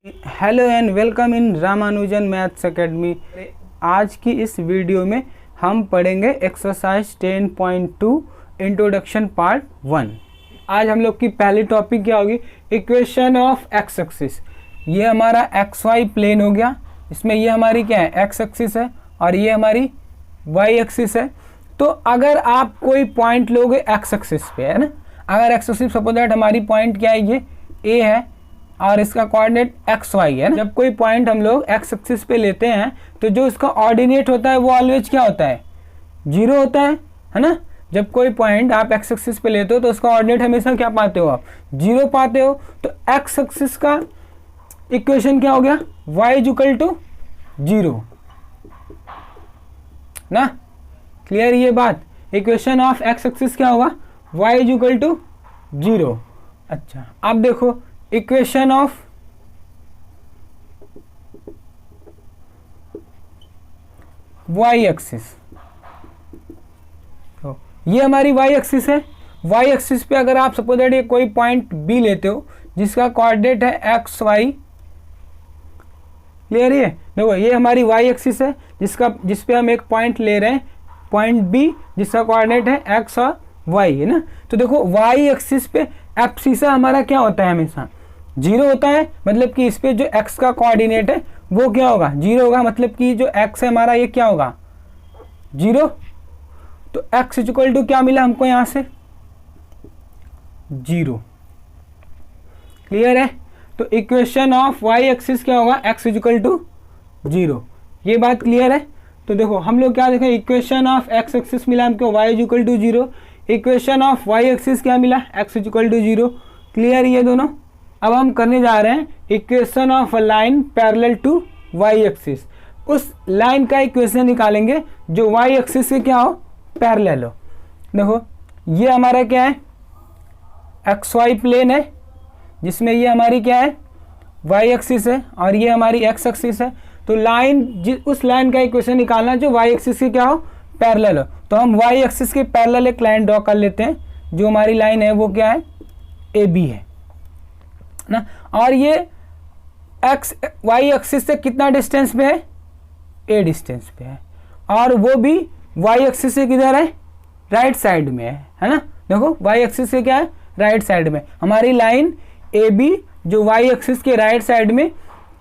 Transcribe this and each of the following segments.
Hello and welcome in Ramanujan maths academy. आज की इस वीडियो में हम पढ़ेंगे एक्सरसाइज 10.2 इंट्रोडक्शन पार्ट 1। आज हम लोग की पहली टॉपिक क्या होगी? Equation of X axis. ये हमारा एक्स वाई प्लेन हो गया, इसमें ये हमारी क्या है? एक्स एक्सिस है और ये हमारी वाई एक्सिस है। तो अगर आप कोई पॉइंट लोगे एक्स एक्सिस पे, है ना, अगर एक्स एक्सिस सपोज दैट हमारी पॉइंट क्या है, ये ए है और इसका कोऑर्डिनेट एक्स वाई है ना। जब कोई पॉइंट हम लोग एक्स एक्सिस पे लेते हैं तो जो इसका ऑर्डिनेट होता है वो ऑलवेज क्या होता है? जीरो होता है ना। जब कोई पॉइंट आप एक्स एक्सिस पे लेते हो तो उसका ऑर्डिनेट हमेशा क्या पाते हो आप? जीरो पाते हो। तो एक्स एक्सिस का इक्वेशन क्या हो गया? y इक्वल टू जीरो ना। क्लियर ये बात? इक्वेशन ऑफ एक्स एक्सिस क्या होगा? y equal to zero. अच्छा, अब देखो इक्वेशन ऑफ वाई एक्सिस। तो ये हमारी वाई एक्सिस है। वाई एक्सिस पे अगर आप सपोज दैट ये कोई पॉइंट बी लेते हो जिसका कोऑर्डिनेट है एक्स वाई, क्लियर है? देखो ये हमारी वाई एक्सिस है जिस पे हम एक पॉइंट ले रहे हैं, पॉइंट बी जिसका कोऑर्डिनेट है एक्स और वाई, है ना। तो देखो वाई एक्सिस पे एब्सिसा हमारा क्या होता है? हमेशा जीरो होता है। मतलब कि इस पे जो x का कोऑर्डिनेट है वो क्या होगा? जीरो होगा। मतलब कि जो x है हमारा ये क्या होगा? जीरो। तो x इक्वल टू क्या मिला हमको यहां से? जीरो। क्लियर है? तो इक्वेशन ऑफ y एक्सिस क्या होगा? x equal to zero. ये बात क्लियर है? तो देखो हम लोग क्या देखें, इक्वेशन ऑफ x एक्सिस मिला हमको y equal to zero, equation of y axis क्या मिला? x equal to zero. Clear ये दोनों? अब हम करने जा रहे हैं equation of a line parallel to Y axis. उस लाइन का इक्वेशन निकालेंगे जो वाई एक्सिस से क्या हो? पैरेलल हो। देखो ये हमारा क्या है? एक्स वाई प्लेन है जिसमें ये हमारी क्या है? वाई एक्सिस है और ये हमारी एक्स एक्सिस है। तो लाइन उस लाइन का इक्वेशन निकालना जो वाई एक्सिस से क्या हो? पैरेलल हो। तो हम वाई एक्सिस के पैरेलल एक लाइन ड्रॉ कर लेते हैं। जो हमारी लाइन है वो क्या है? ए बी है ना। और ये एक्स वाई एक्सिस से कितना डिस्टेंस पे है? ए डिस्टेंस पे है। और वो भी वाई एक्सिस से किधर है? राइट साइड में है ना। देखो वाई एक्सिस से क्या है? राइट साइड में। हमारी लाइन ए बी जो वाई एक्सिस के राइट साइड में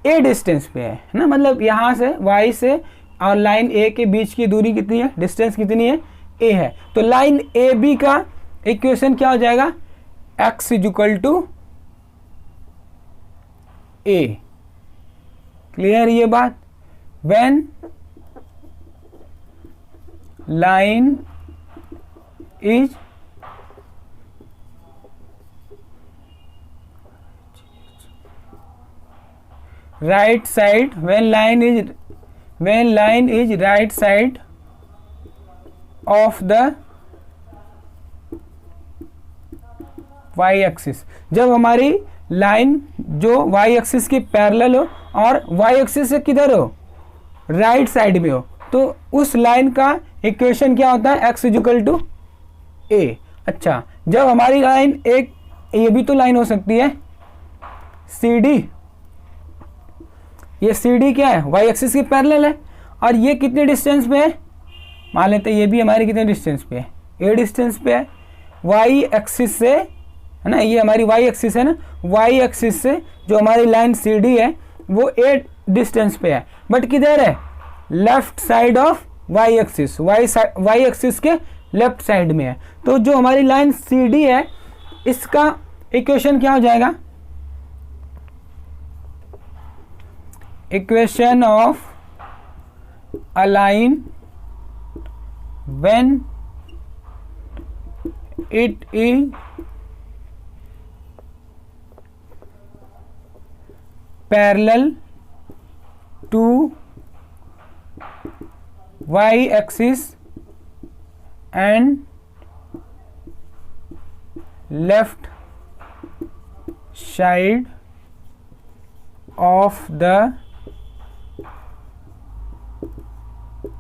ए डिस्टेंस पे है ना। मतलब यहाँ से वाई से और लाइन ए के बीच की दूरी कितनी है? डिस्टेंस कितनी है? ए है। तो लाइन ए बी का इक्वेशन क्या हो जाएगा? X equal to A. Clear ये बात? When line is right side, when line is right side of the Y axis. जब हमारी लाइन जो y एक्सिस के पैरेलल हो और y एक्सिस से किधर हो? राइट साइड में हो, तो उस लाइन का इक्वेशन क्या होता है? x इक्वल टू ए। अच्छा, जब हमारी लाइन एक ये भी तो लाइन हो सकती है CD। ये CD क्या है? y एक्सिस के पैरेलल है और ये कितने डिस्टेंस पे है? मान लेते हैं ये भी हमारी कितने डिस्टेंस पे है? ए डिस्टेंस पे है। y एक्सिस से, है ना, ये हमारी y एक्सिस है ना, y एक्सिस से जो हमारी लाइन CD है वो ए डिस्टेंस पे है, बट किधर है? Left side of y axis. y axis के लेफ्ट साइड में है। तो जो हमारी लाइन CD है इसका इक्वेशन क्या हो जाएगा? Equation of a line when it is parallel to y axis and left side of the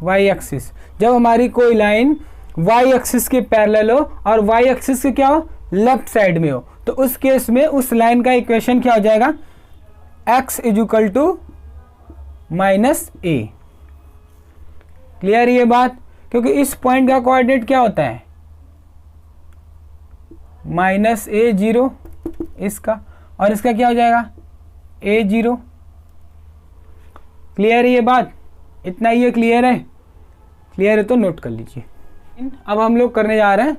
y axis। जब हमारी कोई लाइन y एक्सिस के पैरेलल हो और y एक्सिस के क्या हो? लेफ्ट साइड में हो, तो उस केस में उस लाइन का इक्वेशन क्या हो जाएगा? x is equal to minus A. Clear ये बात, क्योंकि इस पॉइंट का कोऑर्डिनेट क्या होता है, माइनस ए 0 इसका, और इसका क्या हो जाएगा ए 0। क्लियर है ये बात, इतना ये क्लियर है? क्लियर है तो नोट कर लीजिए। अब हम लोग करने जा रहे हैं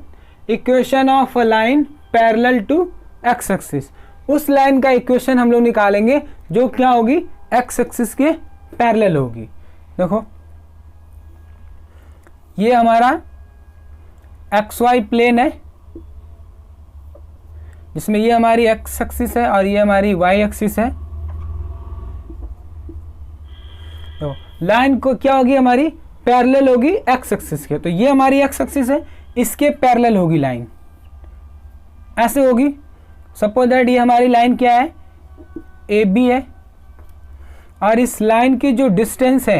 equation of a line parallel to x axis. उस लाइन का इक्वेशन हम लोग निकालेंगे जो क्या होगी, एक्स एक्सिस के पैरेलल होगी। देखो ये हमारा एक्स वाई प्लेन है, जिसमें ये हमारी एक्स एक्सिस है और ये हमारी वाई एक्सिस है। तो लाइन को क्या होगी, हमारी पैरेलल होगी एक्स एक्सिस के। तो ये हमारी एक्स एक्सिस है, इसके पैरेलल होगी लाइन, ऐसे होगी। सपोज दैट ये हमारी लाइन क्या है, ए बी है, और इस लाइन की जो डिस्टेंस है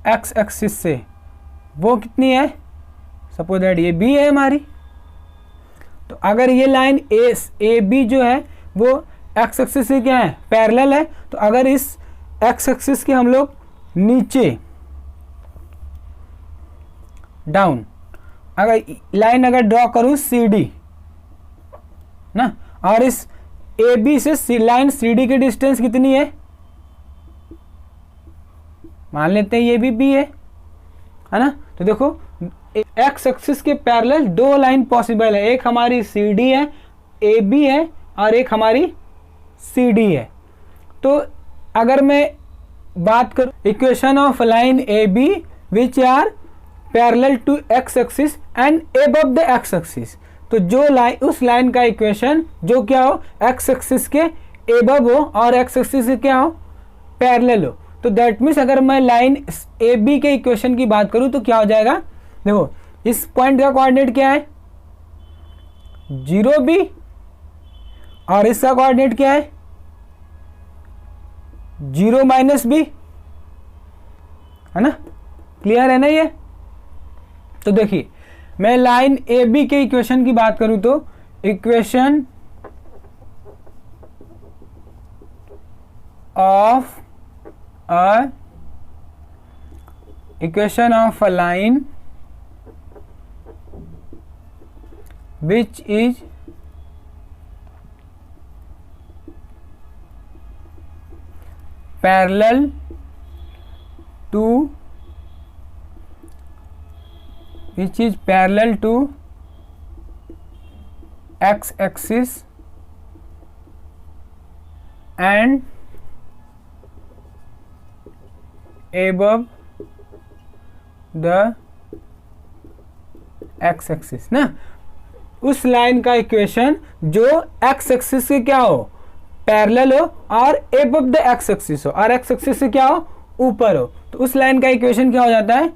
एक्स एक्सिस से वो कितनी है, सपोज दैट ये बी है हमारी। तो अगर ये लाइन ए बी जो है वो एक्स एक्सिस से क्या है, पैरेलल है, तो अगर इस एक्स एक्सिस के हम लोग नीचे डाउन अगर लाइन अगर ड्रॉ करूं सी डी ना, और इस ए बी से लाइन सी डी की डिस्टेंस कितनी है, मान लेते हैं ये भी बी है ना। तो देखो एक्स एक्सिस के पैरेलल दो लाइन पॉसिबल है, एक हमारी सी डी है, ए बी है, और एक हमारी सी डी है। तो अगर मैं बात करूं equation of line A B which are parallel to x axis and above the x axis, तो जो लाइन उस लाइन का इक्वेशन जो क्या हो, एक्स एक्सिस के एबव हो और एक्स एक्सिस से क्या हो, पैरेलल हो। तो दैट मीन्स अगर मैं लाइन ए बी के इक्वेशन की बात करूं तो क्या हो जाएगा, देखो इस पॉइंट का कोऑर्डिनेट क्या है 0 बी, और इसका कोऑर्डिनेट क्या है 0 माइनस बी, है ना। क्लियर है ना ये। तो देखिए मैं लाइन ए बी के इक्वेशन की बात करूं तो equation of a line which is parallel to x axis and above the x axis ना, उस लाइन का इक्वेशन जो x एक्सिस से क्या हो, पैरेलल हो और above the x एक्सिस हो और x एक्सिस से क्या हो, ऊपर हो। तो उस लाइन का इक्वेशन क्या हो जाता है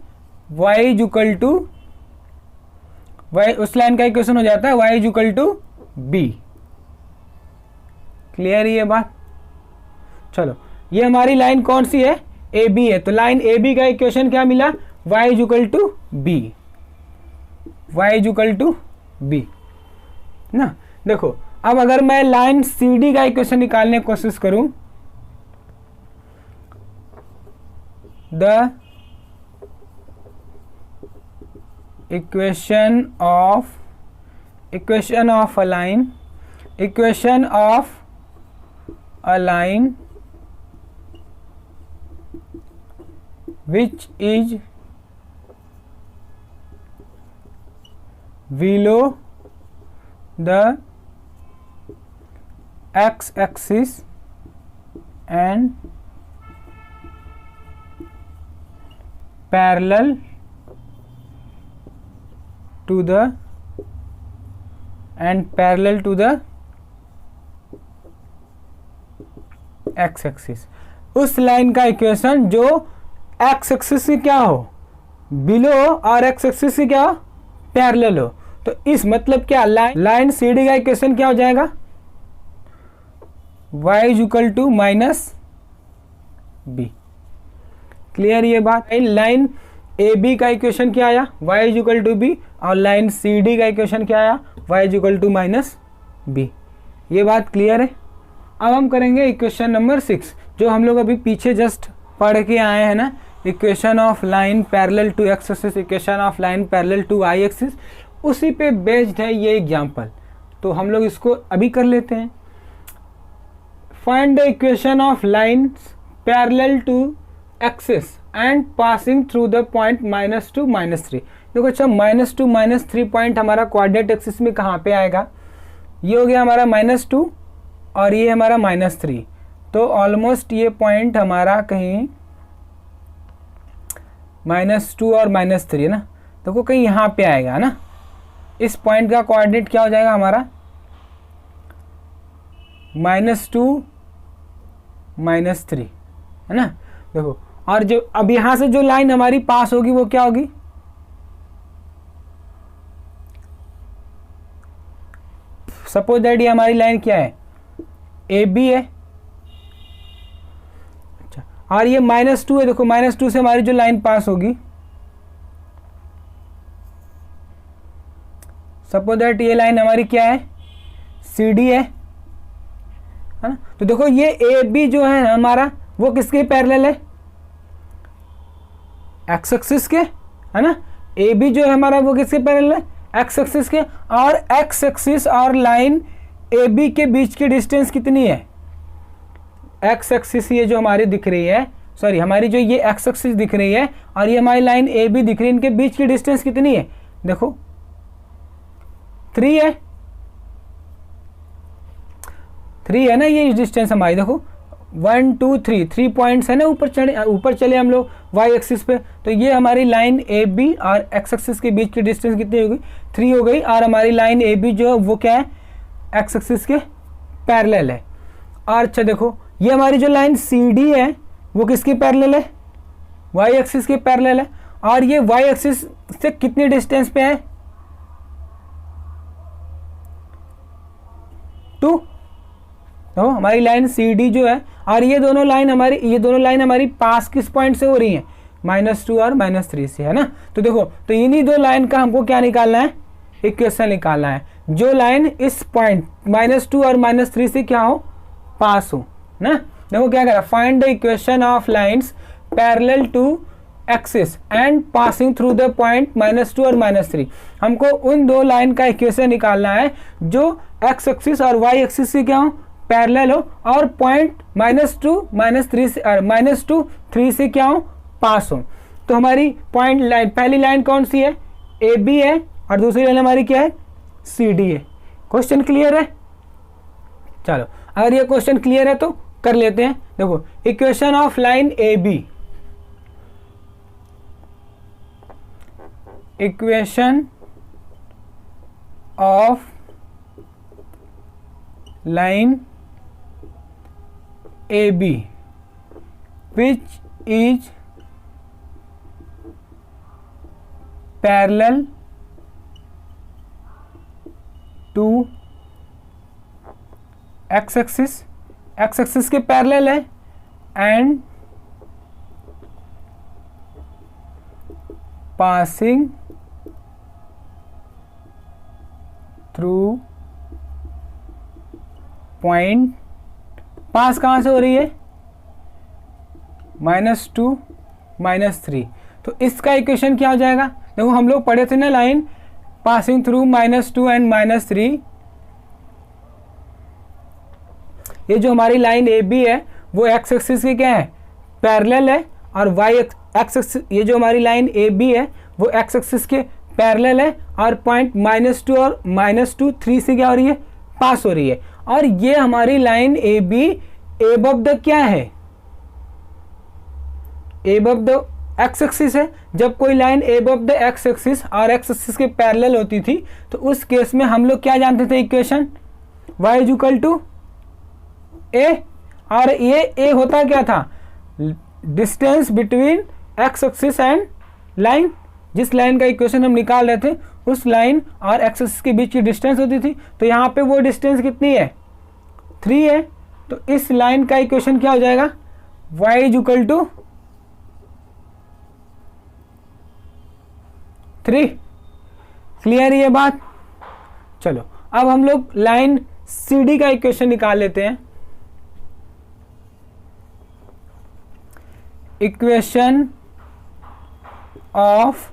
y इज इक्वल टू उस लाइन का इक्वेशन हो जाता है y is equal to b. Clear ये बात। चलो ये हमारी लाइन कौन सी है, ए बी है। तो लाइन ए बी का इक्वेशन क्या मिला, y is equal to b, y is equal to b ना। देखो अब अगर मैं लाइन सी डी का इक्वेशन निकालने की कोशिश करूं, the equation of a line which is below the x axis and parallel to the x axis। उस लाइन का इक्वेशन जो एक्स एक्सिस से क्या हो, बिलो और एक्स एक्सिस से क्या हो, पैरेलल हो। तो इस मतलब क्या लाइन सी डी का इक्वेशन क्या हो जाएगा y is equal to minus b. Clear ये बात। लाइन ए बी का इक्वेशन क्या आया, y is equal to b, और लाइन सी डी का इक्वेशन क्या आया, y is equal to minus b. ये बात क्लियर है। अब हम करेंगे इक्वेशन नंबर 6, जो हम लोग अभी पीछे जस्ट पढ़ के आए हैं ना, equation of line parallel to x axis, equation of line parallel to Y axis, उसी पे बेस्ड है ये एग्जाम्पल। तो हम लोग इसको अभी कर लेते हैं। Find the equation of lines parallel to axis and passing through the point -2 -3। देखो अच्छा, -2 -3 पॉइंट हमारा कोऑर्डिनेट एक्सिस में कहाँ पे आएगा? ये हो गया हमारा -2 और ये हमारा -3, तो ऑलमोस्ट ये पॉइंट हमारा कहीं -2 और -3 है ना, देखो कहीं यहाँ पे आएगा ना। इस पॉइंट का कोऑर्डिनेट क्या हो जाएगा हमारा? -2 -3 है ना। देखो, और जो अब यहाँ से जो लाइन हमारी पास होगी वो क्या होगी? सपोज दैट ये हमारी लाइन क्या है? AB है। अच्छा, और ये -2 है। देखो -2 से हमारी जो लाइन पास होगी, सपोज दैट ये लाइन हमारी क्या है? CD है ना। तो देखो ये AB जो है हमारा, वो किसके पैरेलल है? एक्स एक्सिस के, है ना। AB जो है हमारा वो किसके पैरेलल है? एक्स एक्सिस के। और एक्स एक्सिस और लाइन AB के बीच की डिस्टेंस कितनी है? एक्स एक्सिस ये जो हमारी दिख रही है, सॉरी हमारी जो ये एक्स एक्सिस दिख रही है और ये हमारी लाइन AB दिख रही है, इनके बीच की डिस्टेंस कितनी है? देखो 3 है। 3 है ना ये डिस्टेंस हमारी। देखो 1 2 3 3 पॉइंट्स है ना, ऊपर चले हम लोग वाई एक्सिस पे। तो ये हमारी लाइन AB और एक्स एक्सिस के बीच की डिस्टेंस कितनी होगी? 3 हो गई। और हमारी लाइन AB जो है वो क्या है? एक्स एक्सिस के पैरेलल है। और अच्छा देखो, ये हमारी जो लाइन CD है वो किसके पैरेलल है? वाई एक्सिस के पैरेलल है। और ये वाई एक्सिस से कितनी डिस्टेंस पे है? 2। तो हमारी लाइन CD जो है, और ये दोनों लाइन हमारी पास किस पॉइंट से हो रही हैं? -2 और -3 से, है ना। तो देखो, तो इन्हीं दो लाइन का हमको क्या निकालना है? इक्वेशन निकालना है। जो लाइन इस पॉइंट -2 और -3 से क्या हो? पास हो ना। देखो क्या करा, find the equation of lines parallel to axis and passing through the point -2 और -3। हमको उन दो लाइन का इक्वेशन निकालना है जो एक्स एक्सिस और वाई एक्सिस से क्या हो? पैरेलल हो, और पॉइंट -2 -3 से -2 3 से क्या हो? पास हो। तो हमारी पॉइंट लाइन, पहली लाइन कौन सी है? AB है, और दूसरी लाइन हमारी क्या है? CD है। क्वेश्चन क्लियर है? चलो, अगर ये क्वेश्चन क्लियर है तो कर लेते हैं। देखो, equation of line AB, equation of line AB which is parallel to x axis के पैरेलल है एंड पासिंग थ्रू पॉइंट, पास कहाँ से हो रही है? -2 -3। तो इसका इक्वेशन क्या हो जाएगा? देखो हम लोग पढ़े थे ना, लाइन पासिंग थ्रू -2 एंड -3। ये जो हमारी लाइन AB है वो एक्स एक्सिस के क्या है? पैरेलल है। और वाई एक्स एक्सिस, ये जो हमारी लाइन AB है वो एक्स एक्सिस के पैरेलल है, और पॉइंट -2 और -2 3 से क्या हो रही है? पास हो रही है। और ये हमारी लाइन AB एबव द क्या है? एबव द एक्स एक्सिस है। जब कोई line above the x axis और एक्स एक्सिस के पैरेलल होती थी तो उस केस में हम लोग क्या जानते थे? Equation y = a। और ये a होता क्या था? Distance between x axis and line. जिस लाइन का इक्वेशन हम निकाल रहे थे उस लाइन और एक्स एक्सिस के बीच की डिस्टेंस होती थी। तो यहाँ पे वो डिस्टेंस कितनी है? 3 है। तो इस लाइन का इक्वेशन क्या हो जाएगा? y = 3। क्लियर ये बात? चलो, अब हम लोग लाइन CD का इक्वेशन निकाल लेते हैं। Equation of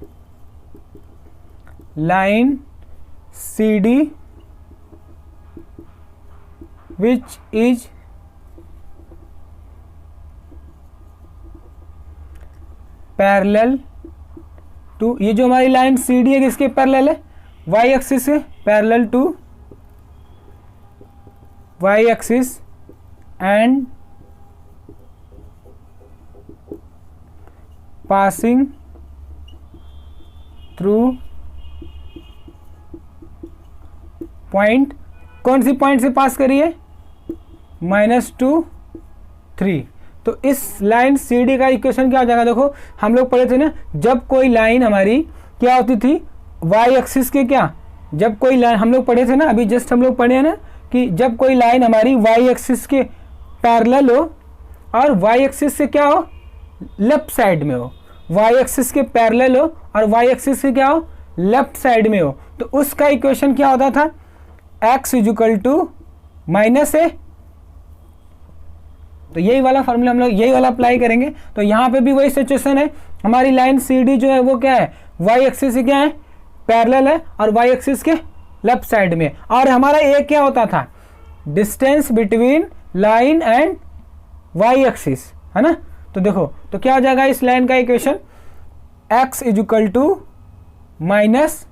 line CD which is parallel to, ये जो हमारी लाइन CD है किसके पैरेलल है, y एक्सिस से parallel to y axis and passing through point, कौन सी पॉइंट से पास करिए, -2 3। तो इस लाइन CD का इक्वेशन क्या हो जाएगा, देखो हम लोग पढ़े थे ना, जब कोई लाइन हमारी क्या होती थी y एक्सिस के, क्या जब कोई लाइन हम लोग पढ़े थे ना, अभी जस्ट हम लोग पढ़े हैं ना कि जब कोई लाइन हमारी y एक्सिस के पैरेलल हो और y एक्सिस से क्या हो, लेफ्ट साइड में हो, y एक्सिस के पैरेलल हो और y एक्सिस से क्या हो, लेफ्ट साइड में हो, तो उसका इक्वेशन क्या होता था, x इक्वल टू -a। तो यही वाला फॉर्मूला हम लोग यही वाला अप्लाई करेंगे। तो यहाँ पे भी वही सिचुएशन है, हमारी लाइन CD जो है वो क्या है, y एक्सिस से क्या है, पैरेलल है और y एक्सिस के लेफ्ट साइड में, और हमारा ये क्या होता था, distance between line and y axis, है ना। तो देखो तो क्या हो जाएगा इस लाइन का equation, x equal to minus,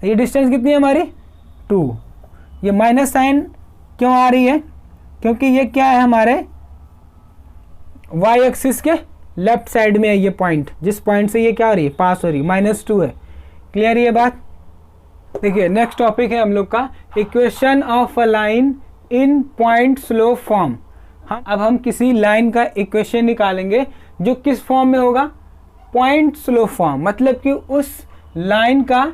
ये डिस्टेंस कितनी है हमारी 2, ये माइनस साइन क्यों आ रही है, क्योंकि ये क्या है हमारे y एक्सिस के लेफ्ट साइड में है, ये पॉइंट जिस पॉइंट से ये क्या हो रही है, पास हो रही है, -2 है। क्लियर ये बात। देखिए नेक्स्ट टॉपिक है हम लोग का equation of a line in point slope form. अब हम किसी लाइन का इक्वेशन निकालेंगे जो किस फॉर्म में होगा, पॉइंट स्लोप फॉर्म, मतलब कि उस लाइन का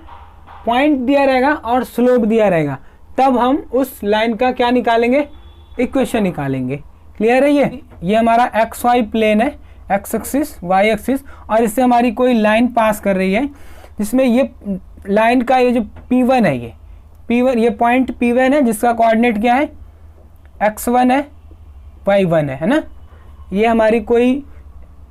पॉइंट दिया रहेगा और स्लोप दिया रहेगा, तब हम उस लाइन का क्या निकालेंगे, इक्वेशन निकालेंगे। क्लियर है ये हमारा XY प्लेन है, x एक्सिस y एक्सिस, और इससे हमारी कोई लाइन पास कर रही है जिसमें ये लाइन का ये जो P1 है, ये P1, ये पॉइंट P1 है जिसका कोऑर्डिनेट क्या है, x1 है y1 है ना। ये हमारी कोई,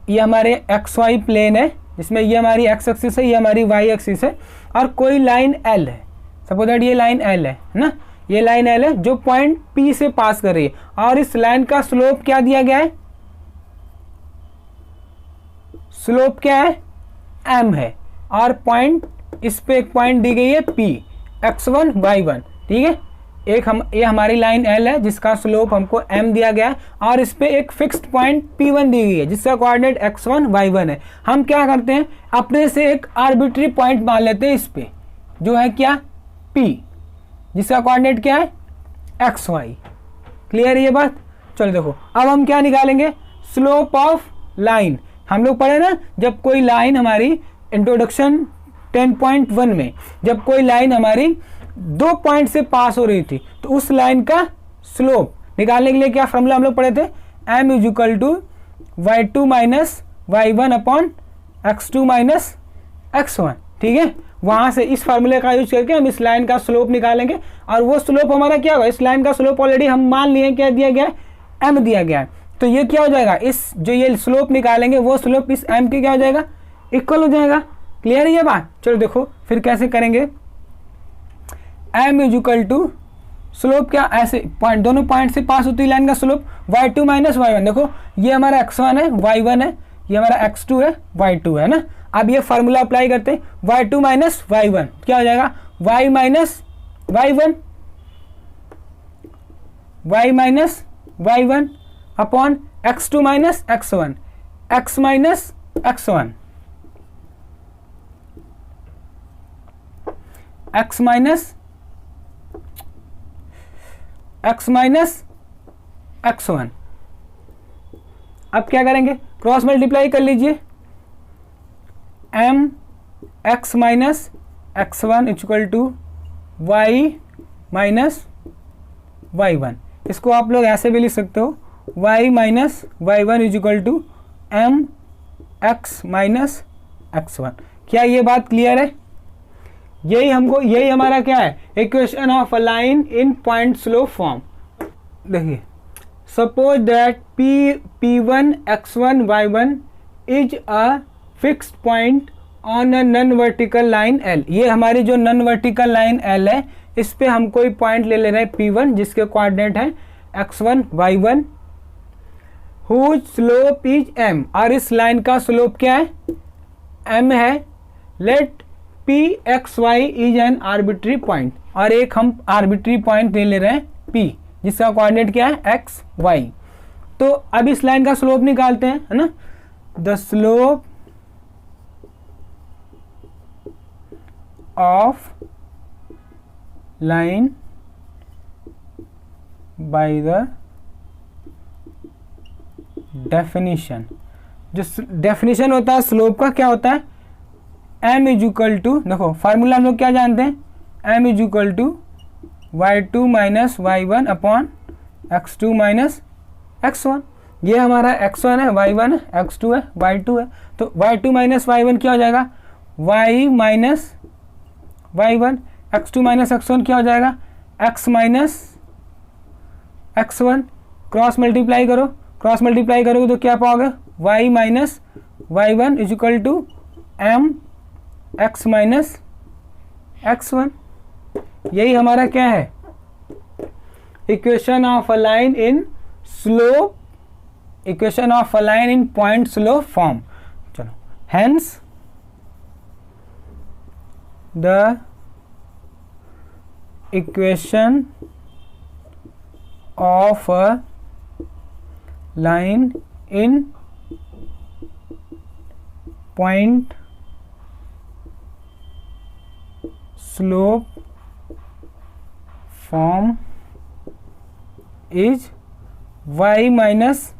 ये हमारे XY प्लेन है जिसमें ये हमारी x एक्सिस है, ये हमारी y एक्सिस है, और कोई लाइन L है, सपोज दैट ये लाइन L है ना, ये लाइन L है जो पॉइंट P से पास कर रही है, और इस लाइन का स्लोप क्या दिया गया है, स्लोप क्या है, m है, और पॉइंट इस पे एक पॉइंट दी गई है P, x1 y1, ठीक है। ये हमारी लाइन L है जिसका स्लोप हमको m दिया गया है, और इस पे एक फिक्स्ड पॉइंट P1 दी गई है जिसका कोऑर्डिनेट x1 y1 है। हम क्या करते हैं, अपने से एक आर्बिट्री पॉइंट मान लेते हैं इस पे, जो है क्या P, जिसका कोऑर्डिनेट क्या है xy। क्लियर है ये बात। चलो देखो अब हम क्या निकालेंगे, स्लोप ऑफ लाइन। हम लोग पढ़े ना, जब कोई लाइन हमारी इंट्रोडक्शन 10.1 में जब कोई लाइन हमारी 2 पॉइंट से पास हो रही थी, तो उस लाइन का स्लोप निकालने के लिए क्या फॉर्मूला हम लोग पढ़े थे, m equal to y2 minus y1 upon x2 minus x1, ठीक है। वहाँ से इस फार्मूले का यूज करके हम इस लाइन का स्लोप निकालेंगे, और वो स्लोप हमारा क्या होगा, इस लाइन का स्लोप ऑलरेडी हम मान लिए क्या दिया गया है, m दिया गया है, तो ये क्या हो जाएगा, इस जो ये स्लोप निकालेंगे वो स्लोप इस m के क्या हो जाएगा, इक्वल हो जाएगा। क्लियर है ये बात। चलो देखो फिर कैसे करेंगे, m इक्वल टू स्लोप क्या, ऐसे पॉइंट, दोनों पॉइंट से पास होती है लाइन का स्लोप y2 माइनस y1, देखो ये हमारा x1 है y1 है, ये हमारा x2 है y2 है ना। अब ये फार्मूला अप्लाई करते हैं, y2 माइनस y1 क्या हो जाएगा, y minus y1, y minus y1 upon x2 minus x1, x minus x1, x minus x1। अब क्या करेंगे, क्रॉस मल्टीप्लाई कर लीजिए, m x minus x1 equal to y minus y1। इसको आप लोग ऐसे भी लिख सकते हो, y minus y1 equal to m x minus x1। क्या ये बात क्लियर है। यही हमारा क्या है, equation of a line in point slope form. देखिए suppose that P1 x1 y1 is a fixed point on a non vertical line L. ये हमारी जो नॉन वर्टिकल लाइन एल है, इस पे हम कोई पॉइंट ले रहे हैं P1 जिसके कोऑर्डिनेट है x1 y1, whose slope is m, और इस लाइन का स्लोप क्या है, m है। Let p x y is an arbitrary point, और एक हम आर्बिट्री पॉइंट ले रहे हैं p जिसका कोऑर्डिनेट क्या है x y। तो अब इस लाइन का स्लोप निकालते हैं, है ना। The slope of line by the definition, जो डेफिनेशन होता है स्लोप का क्या होता है, m इज इक्वल टू, देखो फार्मूला हम लोग क्या जानते हैं, m is equal to y2 minus y1 upon x2 minus x1। ये हमारा x1 है, y1 है, x2 है, y2 है। तो y2 माइनस y1 क्या हो जाएगा, y minus y1, x2 minus x1 क्या हो जाएगा, x minus x1। Cross multiply करो, क्रॉस मल्टीप्लाई करोगे तो क्या पाओगे, y minus y1 is equal to m x minus x1। यही हमारा क्या है, equation of a line in slope, equation of a line in point slope form. चलो, hence the equation of a line in point slope form is y minus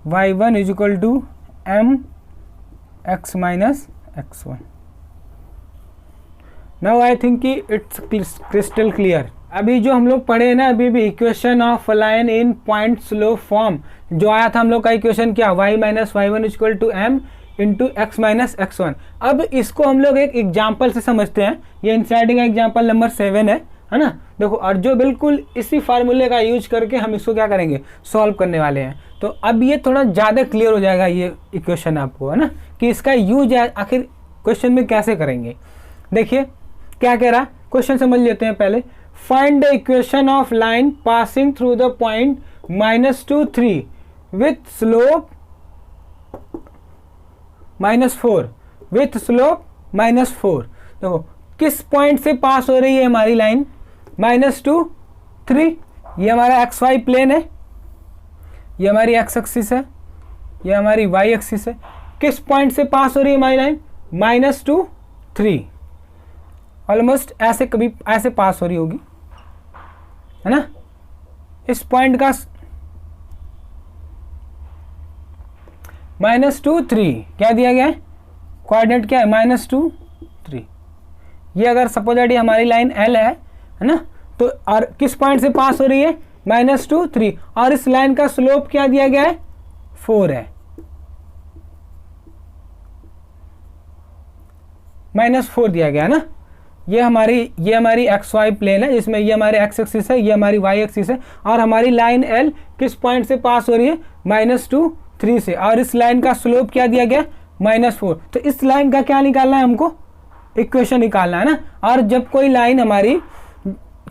y1 is equal to m x minus x1। Now I think कि it's crystal clear. अभी जो हम लोग पढ़े ना, अभी भी equation of line in point slope form जो आया था हम लोग का इक्वेशन क्या, y minus y1 is equal to m into x minus x1। अब इसको हम लोग एक एग्जाम्पल से समझते हैं। ये इंसाइडिंग का एग्जाम्पल नंबर 7 है ना। देखो, और जो बिल्कुल इसी फार्मूले का यूज करके हम इसको क्या करेंगे, सॉल्व करने वाले हैं। तो अब ये थोड़ा ज़्यादा क्लियर हो जाएगा ये इक्वेशन आपको, है ना, कि इसका यूज आखिर क्वेश्चन में कैसे करेंगे। देखिए क्या कह रहा, क्वेश्चन समझ लेते हैं पहले। Find the equation of line passing through the point -2 3 with slope -4, with slope -4। देखो किस पॉइंट से पास हो रही है हमारी लाइन, -2 3, ये हमारा एक्स वाई प्लेन है, ये हमारी एक्स एक्सिस है, ये हमारी वाई एक्सिस है। किस पॉइंट से पास हो रही है हमारी लाइन, -2 3, ऑलमोस्ट ऐसे कभी ऐसे पास हो रही होगी, है ना। इस पॉइंट का -2 3 क्या दिया गया है, कोऑर्डिनेट क्या है, -2 3। ये अगर सपोज दैट हमारी लाइन L है ना, तो और किस पॉइंट से पास हो रही है, -2 3, और इस लाइन का स्लोप क्या दिया गया है, 4 है, -4 दिया गया है ना। ये हमारी एक्स वाई प्लेन है, जिसमें ये हमारे एक्स एक्सिस है, ये हमारी वाई एक्सिस है, और हमारी लाइन L किस पॉइंट से पास हो रही है, -2 3 से, और इस लाइन का स्लोप क्या दिया गया, -4। तो इस लाइन का क्या निकालना है हमको, इक्वेशन निकालना है ना। और जब कोई लाइन हमारी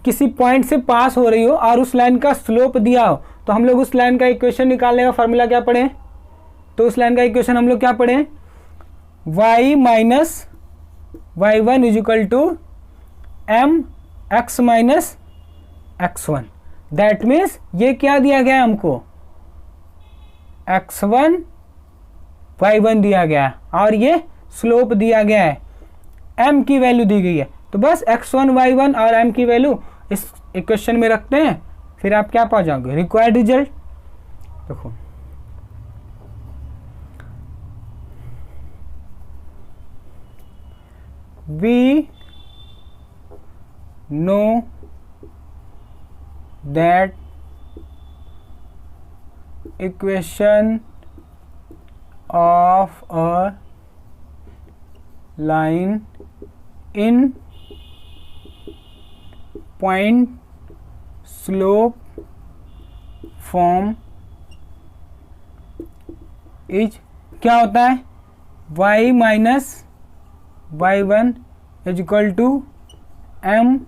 किसी पॉइंट से पास हो रही हो और उस लाइन का स्लोप दिया हो, तो हम लोग उस लाइन का इक्वेशन निकालने का फॉर्मूला क्या पढ़े, तो उस लाइन का इक्वेशन हम लोग क्या पढ़े, y minus y1 is equal to m x minus x1। That means ये क्या दिया गया है हमको, x1 y1 दिया गया है, और ये स्लोप दिया गया है, m की वैल्यू दी गई है। तो बस x1 y1 और m की वैल्यू इस इक्वेशन में रखते हैं, फिर आप क्या पा जाओगे, रिक्वायर्ड रिजल्ट। देखो we know that equation of a line in point slope form is क्या होता है, y minus y1 is equal to m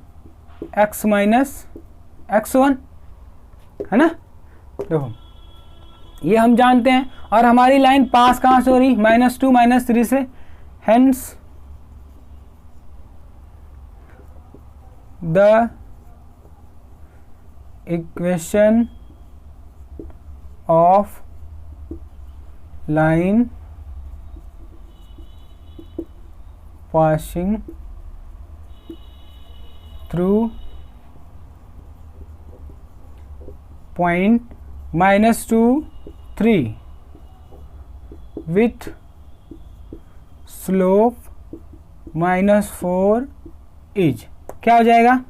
x minus x1, है ना। देखो ये हम जानते हैं, और हमारी लाइन पास कहाँ से हो रही, -2 -3 से, hence the equation of line passing through point -2 3 with slope -4 is क्या हो जाएगा,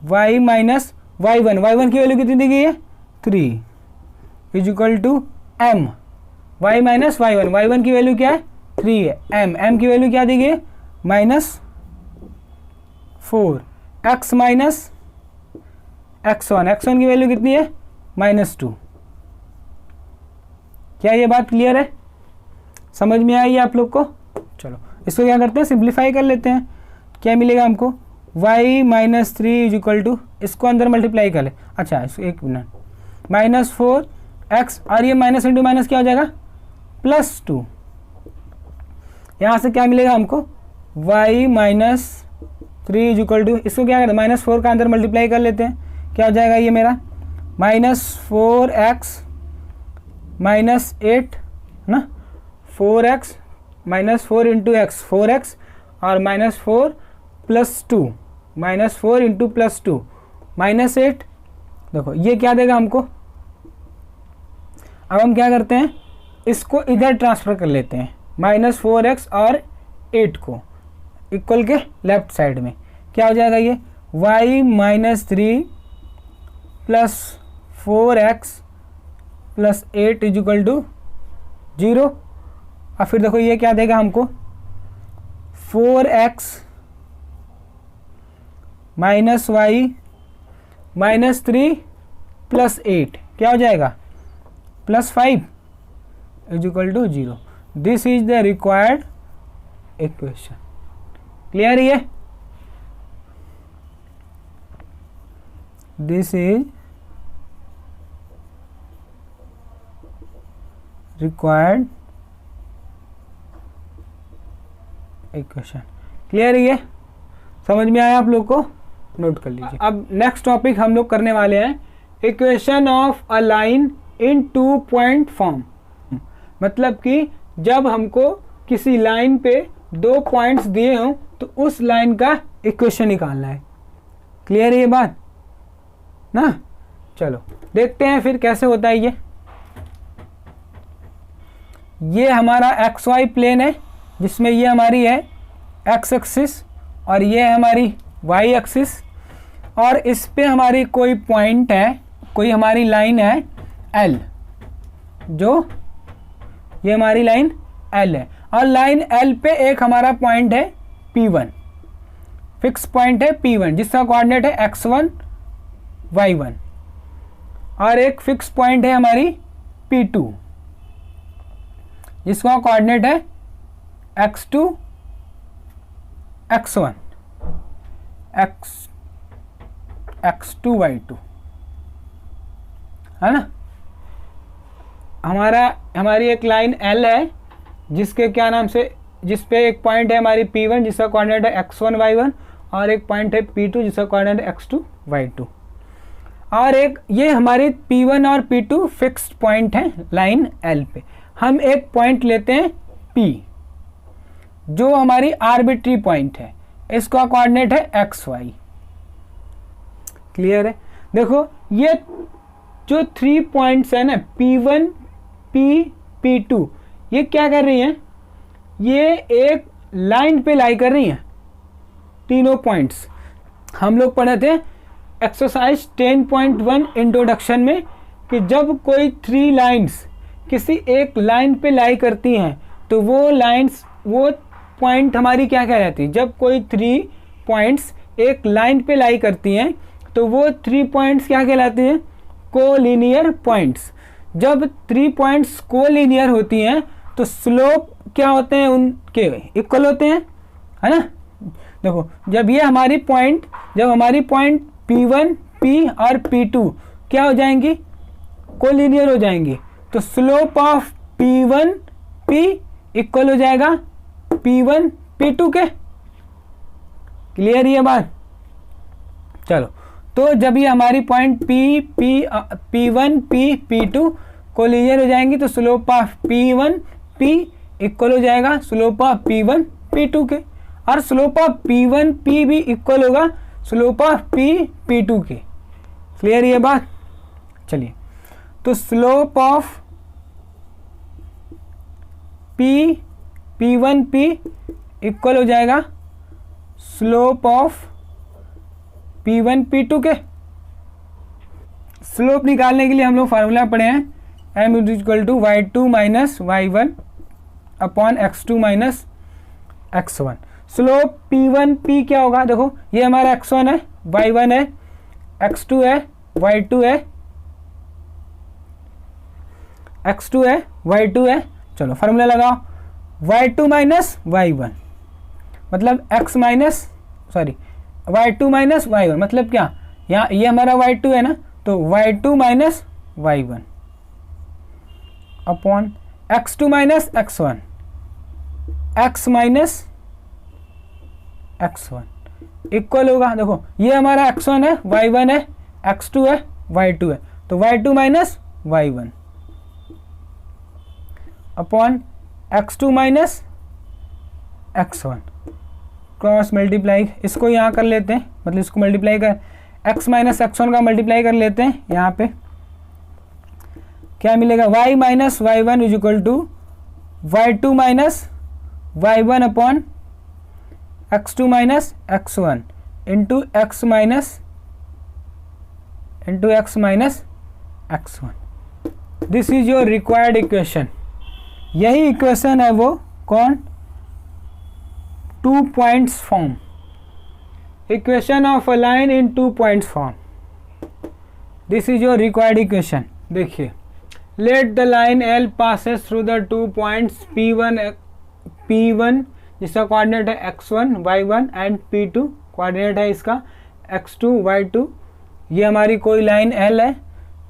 y माइनस y1 की वैल्यू कितनी दी गई है 3 is equal to m, y minus y1 की वैल्यू क्या है 3 है, m की वैल्यू क्या दी गई है -4, x माइनस x1 की वैल्यू कितनी है -2। क्या ये बात क्लियर है, समझ में आई आप लोग को। चलो इसको क्या करते हैं, सिंप्लीफाई कर लेते हैं। क्या मिलेगा हमको, y minus 3 is equal to, इसको अंदर मल्टीप्लाई कर ले, अच्छा इसको एक मिनट, -4x, और ये माइनस इंटू माइनस क्या हो जाएगा +2। यहाँ से क्या मिलेगा हमको, y minus 3 is equal to, इसको क्या करते हैं -4 का अंदर मल्टीप्लाई कर लेते हैं, क्या हो जाएगा ये मेरा -4x -8, है ना, 4x -4 इंटू एक्स 4x, और -4 + 2, -4 इंटू +2 -8। देखो ये क्या देगा हमको, अब हम क्या करते हैं, इसको इधर ट्रांसफ़र कर लेते हैं, -4x और 8 को इक्वल के लेफ्ट साइड में, क्या हो जाएगा ये y minus 3 plus 4x plus 8 is equal to 0। और फिर देखो ये क्या देगा हमको, 4x minus y minus 3 plus 8 क्या हो जाएगा +5 is equal to 0। This is the required equation. Clear है, this is required equation. Clear है, समझ में आया आप लोग को, नोट कर लीजिए। अब नेक्स्ट टॉपिक हम लोग करने वाले हैं equation of a line in 2 point form. मतलब कि जब हमको किसी लाइन पे 2 पॉइंट्स दिए हों तो उस लाइन का इक्वेशन निकालना है। क्लियर है ये बात ना। चलो देखते हैं फिर कैसे होता है ये हमारा XY प्लेन है, जिसमें ये हमारी है X एक्सिस और ये है हमारी Y एक्सिस, और इस पे हमारी कोई पॉइंट है, कोई हमारी लाइन है L, जो ये हमारी लाइन L है, और लाइन L पे एक हमारा पॉइंट है P1, फिक्स पॉइंट है P1 जिसका कोऑर्डिनेट है x1 y1, और एक फिक्स पॉइंट है हमारी P2 जिसका कोऑर्डिनेट है x2 x1 x2 y2, है ना। हमारी एक लाइन L है जिसके क्या नाम से, जिस पे एक पॉइंट है हमारी P1 जिसका कोऑर्डिनेट है x1 y1, और एक पॉइंट है P2 जिसका कोऑर्डिनेट है x2 y2, और एक ये हमारी P1 और P2 फिक्स्ड पॉइंट है लाइन L पे। हम एक पॉइंट लेते हैं P जो हमारी आर्बिट्री पॉइंट है, इसका कोऑर्डिनेट है xy। क्लियर है, देखो ये जो 3 पॉइंट्स है ना P1 P P2, ये क्या कर रही हैं, ये एक लाइन पे लाई कर रही हैं तीनों पॉइंट्स। हम लोग पढ़े थे एक्सरसाइज 10.1 इंट्रोडक्शन में कि जब कोई 3 लाइंस किसी एक लाइन पे लाई करती हैं तो वो पॉइंट हमारी क्या कहलाती है। जब कोई 3 पॉइंट्स एक लाइन पे लाई करती हैं तो वो 3 पॉइंट्स क्या कहलाती हैं, कोलिनियर पॉइंट्स। जब 3 पॉइंट्स कोलिनियर होती हैं तो स्लोप क्या होते हैं, उनके इक्वल होते हैं, है ना। देखो जब हमारी पॉइंट P1 P और P2 क्या हो जाएंगी, कोलिनियर हो जाएंगी, तो slope of P1 P equal हो जाएगा P1 P2 के। क्लियर ये बात। चलो तो जब ये हमारी point P1 P P2 collinear हो जाएंगी तो slope of P1 P equal हो जाएगा स्लोप ऑफ P1 P2 के, और स्लोप ऑफ P1 P भी इक्वल होगा स्लोप ऑफ P P2 के। क्लियर ये बात। चलिए तो slope of P1 P equal हो जाएगा स्लोप ऑफ P1 P2 के। स्लोप निकालने के लिए हम लोग फार्मूला पढ़े हैं, m equal to y2 minus y1 upon x2 minus x1। Slope P1 P क्या होगा, देखो ये हमारा x1 है, y1 है, x2 है, y2 है, x2 है, y2 है। चलो फार्मूला लगाओ, y2 माइनस y1 मतलब x minus y2 minus y1 मतलब क्या, यहाँ ये हमारा y2 है ना, तो y2 minus y1 upon x2 minus x1, x minus x1 equal होगा, देखो ये हमारा x1 है, y1 है, x2 है, y2 है, तो y2 minus y1 upon x2 minus x1 cross multiply, इसको यहाँ कर लेते हैं, मतलब इसको मल्टीप्लाई कर x माइनस x1 का मल्टीप्लाई कर लेते हैं। यहाँ पे क्या मिलेगा, y minus y1 is equal to y2 minus y1 upon x2 minus x1 into x minus x1। This is your required equation. यही इक्वेशन है वो कौन, 2 points form, equation of a line in 2 points form. This is your required equation. देखिए, let the line L passes through the 2 points P1 जिसका coordinate है x1 y1 and P2 coordinate है इसका x2 y2। ये हमारी कोई line L है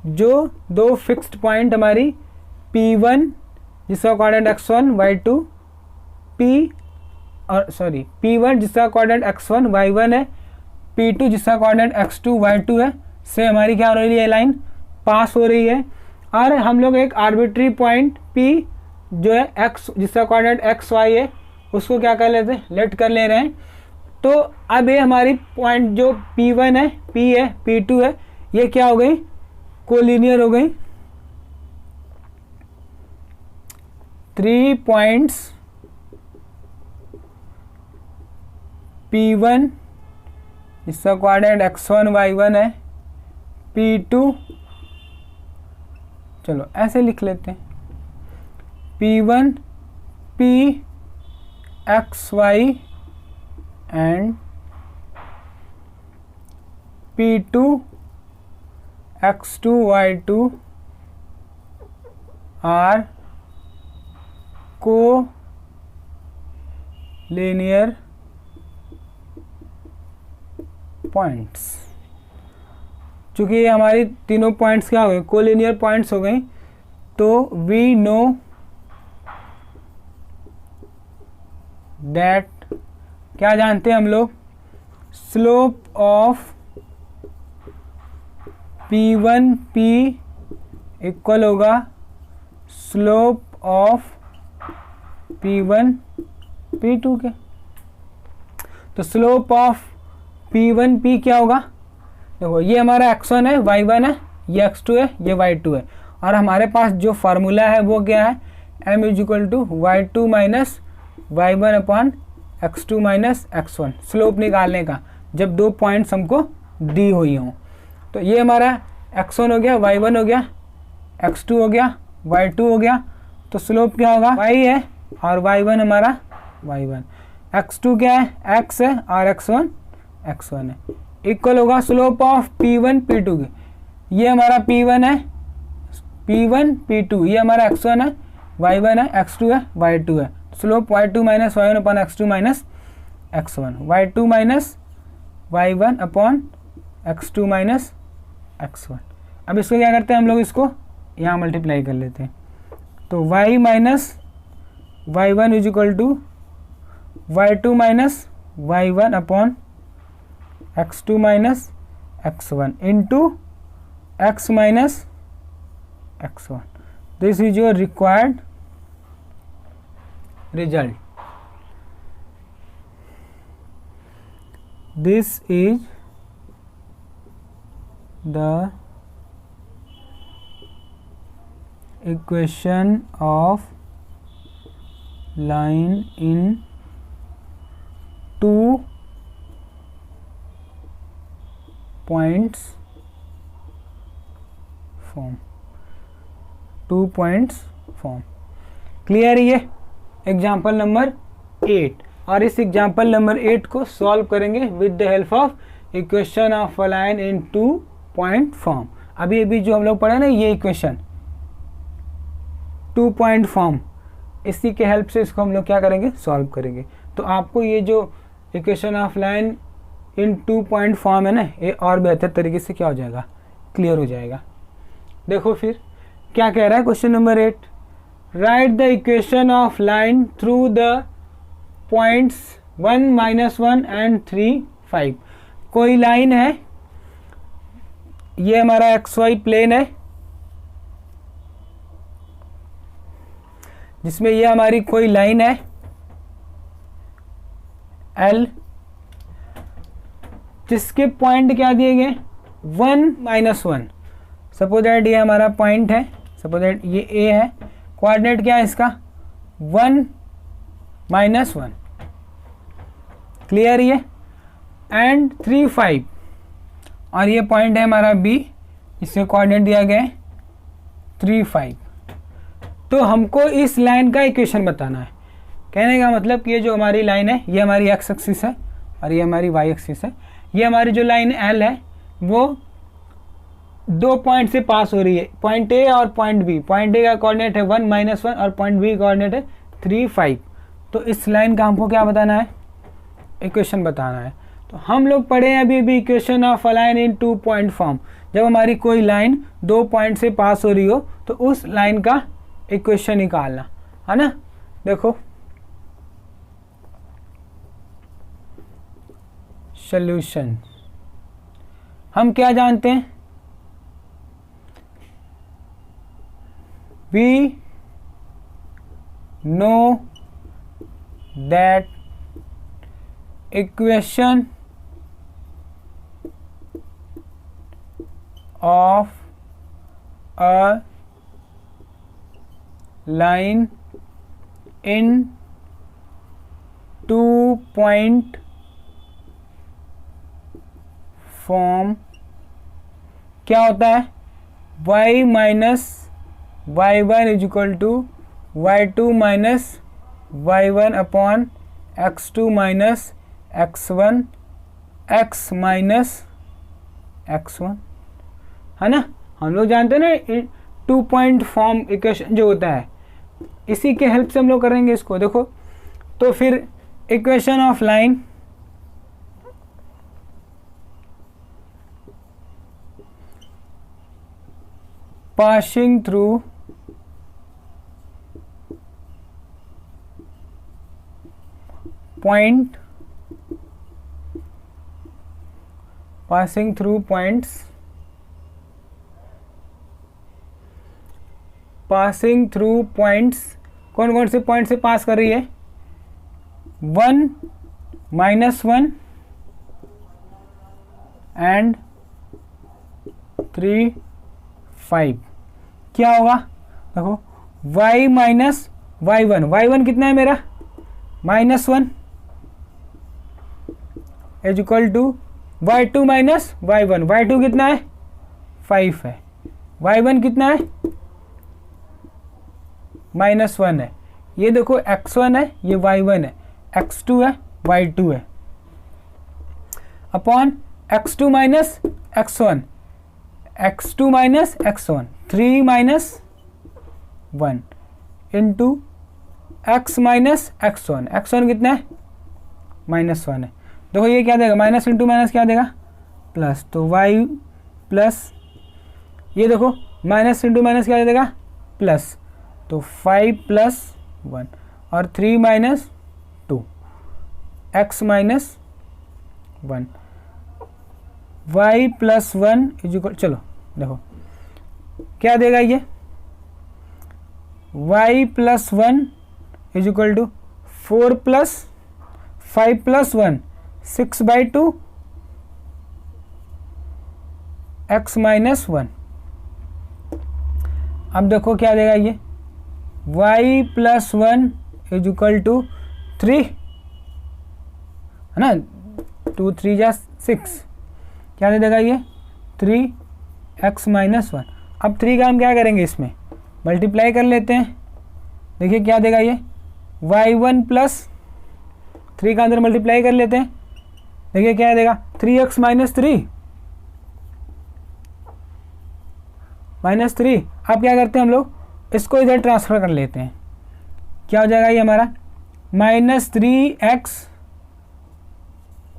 जो दो फिक्स्ड पॉइंट हमारी P1 जिसका कोऑर्डिनेट x1 y2 P1 जिसका कोऑर्डिनेट x1 y1 है, P2 जिसका कोऑर्डिनेट x2 y2 है, से हमारी क्या हो रही है, लाइन पास हो रही है। और हम लोग एक आर्बिट्री पॉइंट P जो है x जिसका कोऑर्डिनेट x y है उसको क्या कर लेते हैं, लेट कर ले रहे हैं। तो अब ये हमारी पॉइंट जो P1 है, P है, P2 है, ये क्या हो गई, कोलिनियर हो गई। 3 पॉइंट्स P1 जिसका कोऑर्डिनेट x1 y1 है, P2 चलो ऐसे लिख लेते हैं, P1 P x y and P2 x2 y2 are collinear points. चूँकि ये हमारी तीनों पॉइंट्स क्या हो गए, कोलिनियर पॉइंट्स हो गई, तो वी नो दैट, क्या जानते हैं हम लोग, slope of P1 P equal होगा स्लोप ऑफ P1 P2 के। तो स्लोप ऑफ P1 P क्या होगा, देखो ये हमारा x1 है, y1 है, ये x2 है, ये y2 है, और हमारे पास जो फार्मूला है वो क्या है, m is equal to y2 minus y1 upon x2 minus x1, slope निकालने का जब दो पॉइंट्स हमको दी हुई हों। तो ये हमारा x1 हो गया, y1 हो गया, x2 हो गया, y2 हो गया, तो स्लोप क्या होगा, y है और y1 हमारा y1, x2 क्या है, x है और x1 x1 है, इक्वल होगा स्लोप ऑफ P1 P2 के। ये हमारा P1 है, P1 P2, ये हमारा x1 है, y1 है, x2 है, y2 है, slope y2 minus y1 upon x2 minus x1, y2 minus y1 upon x2 minus x1। अब इसको क्या करते हैं हम लोग, इसको यहाँ मल्टीप्लाई कर लेते हैं। तो y minus y1 is equal to y2 minus y1 upon x2 minus x1 into x minus x1। This is your required result. This is the equation of line in 2 points form, 2 points form। Clear है ये example number 8। और इस example number 8 को solve करेंगे with the help of equation of a line in 2 point form. अभी अभी जो हम लोग पढ़े ना ये इक्वेशन 2 पॉइंट फॉर्म, इसी के हेल्प से इसको हम लोग क्या करेंगे, सॉल्व करेंगे। तो आपको ये जो equation of line in 2 point form है ना, ये और बेहतर तरीके से क्या हो जाएगा, क्लियर हो जाएगा। देखो फिर क्या कह रहा है question number 8, right the equation of line through the points 1, -1 and 3, 5। कोई लाइन है, ये हमारा XY प्लेन है जिसमें ये हमारी कोई लाइन है L, जिसके पॉइंट क्या दिए गए 1, -1। सपोज दैट ये हमारा पॉइंट है, सपोज दैट ये A है, कोऑर्डिनेट क्या है इसका 1, -1। क्लियर ये, एंड 3, 5। और ये पॉइंट है हमारा B, इसके कोऑर्डिनेट दिया गया है 3, 5। तो हमको इस लाइन का इक्वेशन बताना है। कहने का मतलब कि ये जो हमारी लाइन है ये हमारी x एक्सिस है और ये हमारी y एक्सिस है। ये हमारी जो लाइन L है वो 2 पॉइंट से पास हो रही है, पॉइंट A और पॉइंट B। पॉइंट A का कोऑर्डिनेट है 1, -1 और पॉइंट B का कोऑर्डिनेट है 3, 5। तो इस लाइन का हमको क्या बताना है, इक्वेशन बताना है। तो हम लोग पढ़े हैं अभी equation of a line in 2 point form. जब हमारी कोई लाइन 2 पॉइंट से पास हो रही हो तो उस लाइन का इक्वेशन निकालना है ना। देखो सॉल्यूशन, हम क्या जानते हैं, we know that equation of a line in 2 point form क्या होता है, y minus y1 is equal to y2 minus y1 upon x2 minus x1 x minus x1, है ना। हम लोग जानते हैं ना 2 पॉइंट फॉर्म इक्वेशन जो होता है, इसी के हेल्प से हम लोग करेंगे इसको। देखो तो फिर equation of line passing through point, passing through points, passing through points, कौन कौन से पॉइंट से पास कर रही है, 1, -1 एंड 3, 5। क्या होगा, देखो y माइनस y1, y1 कितना है मेरा -1 is equal to y2 minus y1, y2 कितना है 5 है, y1 कितना है -1 है। ये देखो x1 है, ये y1 है, x2 है, y2 है, upon x2 minus x1, x2 minus x1, 3 minus 1 into x minus x1, x1 कितना है -1 है। देखो ये क्या देगा, माइनस इंटू माइनस क्या देगा प्लस, तो y प्लस ये देखो माइनस इंटू माइनस क्या देगा प्लस, तो 5 + 1 और 3 - 2 x माइनस 1 y + 1 इक्वल, चलो देखो क्या देगा ये y + 1 equal to 4 + 5 + 1 6/2 x minus 1। अब देखो क्या देगा ये y + 1 इक्वल टू 3 है ना, 2 3 जा 6, क्या दे देगा ये 3x माइनस 1। अब 3 का हम क्या करेंगे, इसमें मल्टीप्लाई कर लेते हैं। देखिए क्या देगा ये y1 प्लस 3 का अंदर मल्टीप्लाई कर लेते हैं। देखिए क्या देगा 3x माइनस 3 -3। अब क्या करते हैं हम लोग, इसको इधर ट्रांसफ़र कर लेते हैं। क्या हो जाएगा ये हमारा -3x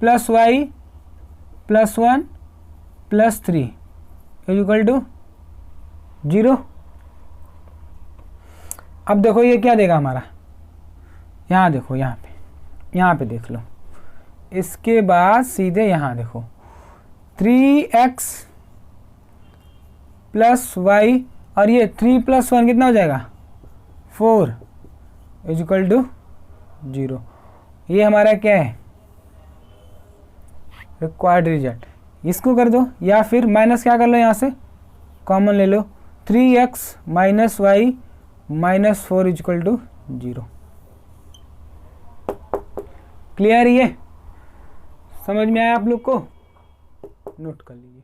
+ y + 1 + 3 इक्वल टू 0। अब देखो ये क्या देगा हमारा, यहाँ देखो, यहाँ पे देख लो। इसके बाद सीधे यहाँ देखो 3x + y और ये 3 + 1 कितना हो जाएगा 4 इक्वल टू 0। ये हमारा क्या है रिक्वायर्ड रिजल्ट। इसको कर दो या फिर माइनस क्या कर लो, यहाँ से कॉमन ले लो 3x - y - 4 equal to 0। Clear, ये समझ में आया आप लोग को, नोट कर लीजिए।